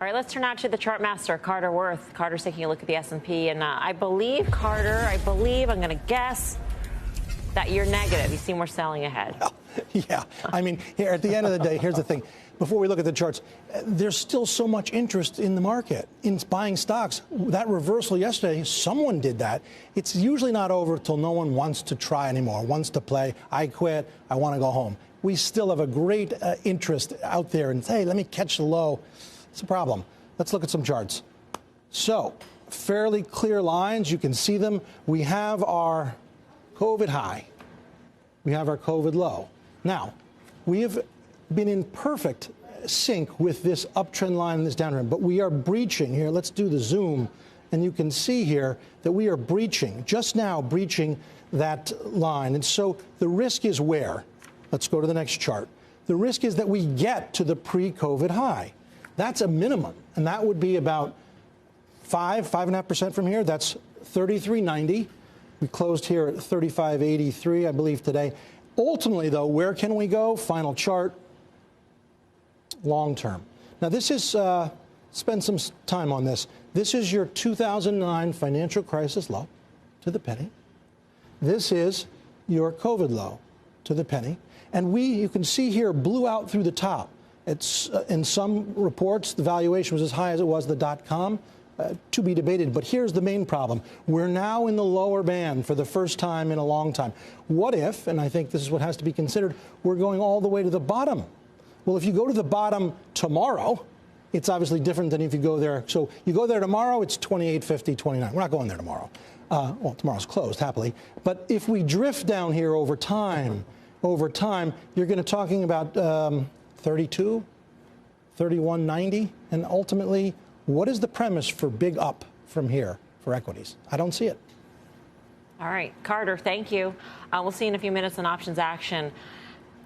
All right, let's turn out to the Chartmaster Carter Worth. Carter's taking a look at the S&P, and I believe, Carter, I'm going to guess that you're negative. You seem we're selling ahead. Well, yeah. I mean, here at the end of the day, here's the thing. Before we look at the charts, there's still so much interest in the market, in buying stocks. That reversal yesterday, someone did that. It's usually not over till no one wants to try anymore, wants to play. I quit. I want to go home. We still have a great interest out there and say, hey, let me catch the low. It's a problem. Let's look at some charts. So, fairly clear lines. You can see them. We have our COVID high. We have our COVID low. Now, we have been in perfect sync with this uptrend line and this downtrend, but we are breaching here. Let's do the zoom, and you can see here that we are breaching, just now breaching that line. And so the risk is where? Let's go to the next chart. The risk is that we get to the pre-COVID high. That's a minimum, and that would be about 5.5% from here. That's 33.90. We closed here at 35.83, I believe, today. Ultimately, though, where can we go? Final chart, long term. Now, this is, spend some time on this. This is your 2009 financial crisis low to the penny. This is your COVID low to the penny. And you can see here, blew out through the top. It's in some reports, the valuation was as high as it was the .com. To be debated, but here's the main problem. We're now in the lower band for the first time in a long time. What if, and I think this is what has to be considered, we're going all the way to the bottom? Well, if you go to the bottom tomorrow, it's obviously different than if you go there. So you go there tomorrow, it's 28.50, 29. We're not going there tomorrow. Well, tomorrow's closed, happily. But if we drift down here over time, you're going to talking about 32, 31.90, and ultimately, what is the premise for big up from here for equities? I don't see it. All right, Carter, thank you. We'll see you in a few minutes on options action.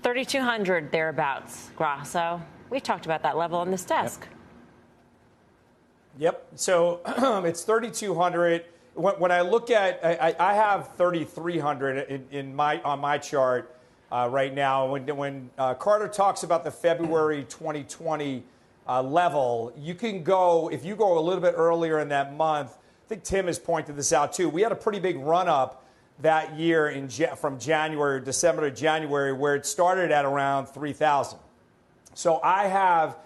3,200 thereabouts, Grasso. We talked about that level on this desk. Yep. So it's 3,200. When I look at, I have 3,300 on my chart right now. When Carter talks about the February 2020 level, you can go, if you go a little bit earlier in that month, I think Tim has pointed this out too, we had a pretty big run up that year from December to January, where it started at around 3,000. So I have